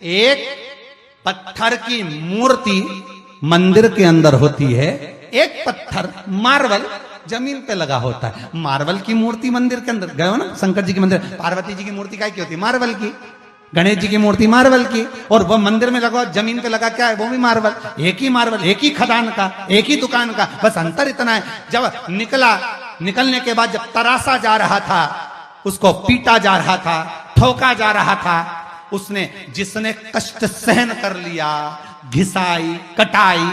एक पत्थर की मूर्ति मंदिर के अंदर होती है, एक पत्थर मार्बल जमीन पे लगा होता है। मार्बल की मूर्ति मंदिर के अंदर गए हो ना, शंकर जी के मंदिर, पार्वती जी की मूर्ति काय की होती है? मार्बल की। गणेश जी की मूर्ति मार्बल की, और वह मंदिर में लगा, जमीन पे लगा क्या है? वो भी मार्बल। एक ही मार्बल, एक ही खदान का, एक ही दुकान का, बस अंतर इतना है। जब निकलने के बाद जब तरासा जा रहा था, उसको पीटा जा रहा था, ठोका जा रहा था, उसने, जिसने कष्ट सहन कर लिया, घिसाई, कटाई,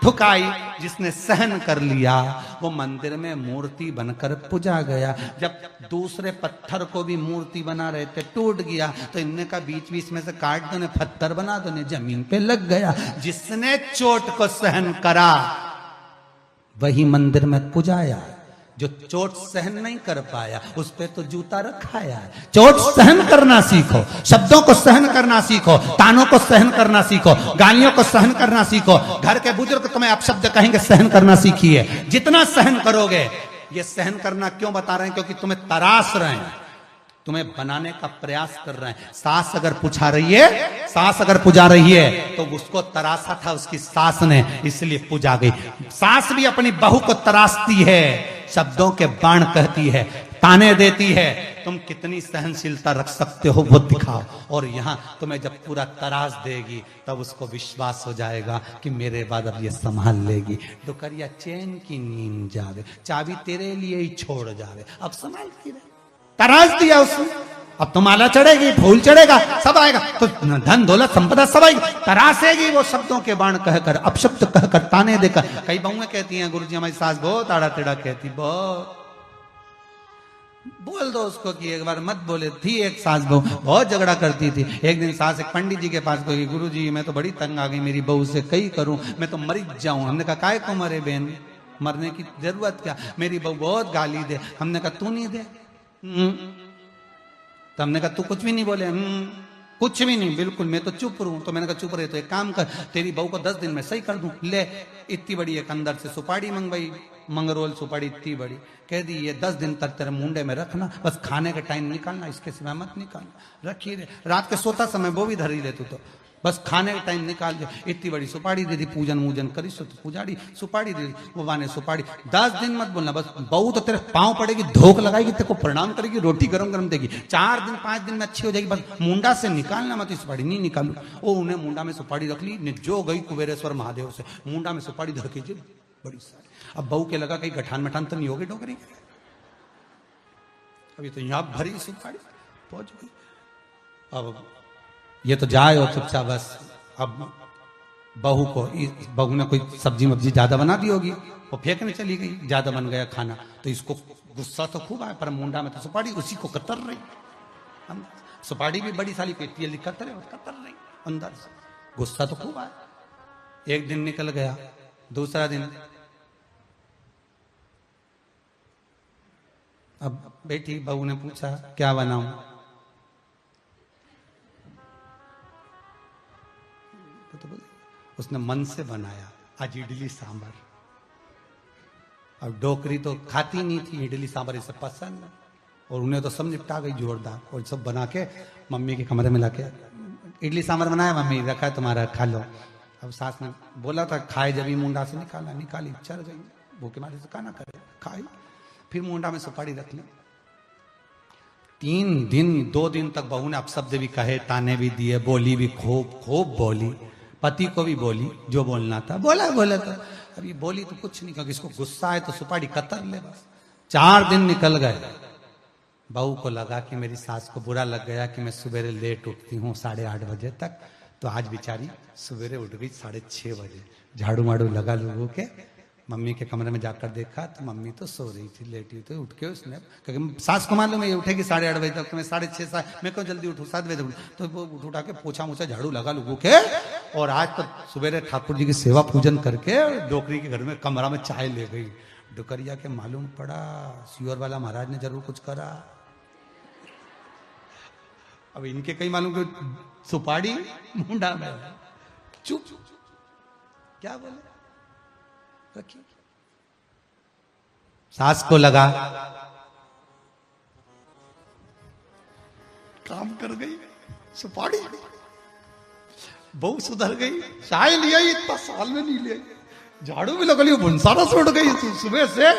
ठुकाई, जिसने सहन कर लिया, वो मंदिर में मूर्ति बनकर पूजा गया। जब दूसरे पत्थर को भी मूर्ति बना रहे थे, टूट गया, तो इनने का बीच बीच में से काट दो ने, पत्थर बना दो ने, जमीन पे लग गया। जिसने चोट को सहन करा वही मंदिर में पूजाया। जो चोट सहन नहीं कर पाया उस पे तो जूता रखाया है। चोट सहन करना सीखो, शब्दों को सहन करना सीखो, तानों को सहन करना सीखो, गालियों को सहन करना सीखो। घर के बुजुर्ग तुम्हें अपशब्द कहेंगे, सहन करना सीखिए। जितना सहन करोगे, ये सहन करना क्यों बता रहे हैं? क्योंकि तुम्हें तरास रहे हैं, तुम्हें बनाने का प्रयास कर रहे हैं। सास अगर पुछा रही है, सास अगर पुजा रही है, तो उसको तरासा था उसकी सास ने, इसलिए पुजा गई। सास भी अपनी बहू को तरासती है, शब्दों के बाण कहती है, ताने देती है। तुम कितनी सहनशीलता रख सकते हो वो दिखाओ। और यहां तुम्हें जब पूरा तरास देगी, तब उसको विश्वास हो जाएगा कि मेरे बाद अब ये संभाल लेगी। डुकरिया चैन की नींद जावे, चाबी तेरे लिए ही छोड़ जावे, अब संभालती रहे। तरास दिया उसने, अब तो माला चढ़ेगी, फूल चढ़ेगा, सब आएगा, तो धन दौलत संपदा सब आएगी। तरासेगी वो शब्दों के बाण कहकर, अपशब्द कहकर, ताने देकर। कई बहुएं कहती हैं, गुरुजी हमारी सास बहुत आड़ा टेढ़ा कहती, बहुत। बोल दो उसको कि एक बार मत बोले। थी एक सास बहू, बहुत झगड़ा करती थी। एक दिन सास एक पंडित जी के पास गई, गुरुजी मैं तो बड़ी तंग आ गई मेरी बहू से, कई करूं, मैं तो मर जाऊं। हमने कहा काय को मरे बहन, मरने की जरूरत क्या, मेरी बहू बहुत गाली दे। हमने कहा तू नहीं दे। तो हमने कहा तू कुछ भी नहीं बोले? कुछ भी नहीं, बिल्कुल, मैं तो चुप रहूं। तो मैंने कहा चुप रहे तो एक काम कर, तेरी बहू को 10 दिन में सही कर दूं। ले, इतनी बड़ी एक अंदर से सुपारी मंगवाई, मंगरोल सुपारी इतनी बड़ी, कह दी ये 10 दिन तक तेरे मुंडे में रखना, बस खाने का टाइम निकालना, इसके सिवा मत निकालना। रखी रे, रात के सोता समय वो भी धरी ले तू, तो बस खाने का टाइम निकाल दे। इतनी बड़ी सुपारी दे दी, पूजन वूजन करी, सो पुजारी सुपारी दे दी, वो वाने सुपारी। 10 दिन मत बोलना, बस बहू तो तेरे पांव पड़ेगी, धोख लगाएगी, तेरे को प्रणाम करेगी, रोटी गरम गरम देगी। 4 दिन 5 दिन में अच्छी हो जाएगी, बस मुंडा से निकालना मत सुपारी। नहीं निकालू। ओ उन्हें मुंडा में सुपारी रख ली, जो गई कुबेरेश्वर महादेव से, मुंडा में सुपारी धर के बड़ी सारी। अब बहू के लगा कहीं गठान मठान तो नहीं होगी डोकरी, अभी तो यहां भरी सुपारी पहुंच गई। अब ये तो जाए हो चुपचाप बस। अब बहू को, बहू ने कोई सब्जी वब्जी ज्यादा बना दी होगी, वो फेंकने चली गई, ज्यादा बन गया खाना। तो इसको गुस्सा तो खूब आया, पर मुंडा में तो सुपारी उसी को कतर रही। सुपारी भी बड़ी साली पेटी कतर रही अंदर से, गुस्सा तो खूब आया। एक दिन निकल गया, दूसरा दिन, अब बेटी बहू ने पूछा क्या बनाऊं? तो उसने मन से बनाया आज इडली सांभर। अब डोकरी तो खाती नहीं थी इडली सांभर, इसे पसंद है, और उन्हें तो सब निपटा गई जोरदार। और सब बना के मम्मी के कमरे में लाके, इडली सांभर बनाया मम्मी, रखा है तुम्हारा, खा लो। अब सास ने बोला था खाए, जब ही मुंडा से निकाली, चल गई भूखे मारे से, खाना करे, खाई। फिर मुंडा में सुपारी रख ली। 3 दिन 2 दिन तक बहू ने अपशब्द भी कहे, ताने भी दिए, बोली भी खूब बोली, पति को भी बोली, जो बोलना था बोला तो। अब ये बोली तो कुछ नहीं, क्योंकि इसको गुस्सा है तो सुपारी कतर ले बस। 4 दिन निकल गए, बहू को लगा कि मेरी सास को बुरा लग गया कि मैं सवेरे लेट उठती हूँ 8:30 बजे तक। तो आज बेचारी सवेरे उठ गई 6:30 बजे, झाड़ू माड़ू लगा लोगों के। मम्मी के कमरे में जाकर देखा तो मम्मी तो सो रही थी, लेटी तो उठ के उसने, क्योंकि सास को मालूम है ये उठेगी 8:30 बजे तक, तो मैं 6:30 मैं क्यों जल्दी उठूं, 7 बजे उठूं। तो वो उठा के पोछा मोछा झाड़ू लगा लोगों के। और आज तो सवेरे ठाकुर जी की सेवा पूजन करके डोकरी के घर में कमरा में चाय ले गई। डुकरिया के मालूम पड़ा सियोर वाला महाराज ने जरूर कुछ करा। अब इनके कहीं मालूम कि सुपारी मुंडा में, चुप क्या बोले, रखिए। सास को लगा काम कर गई सुपारी, बहू सुधर गई, चाय लिया इतना साल में नहीं लिया, झाड़ू भी लगा लिया, भुनसारा छोड़ गई सुबह से।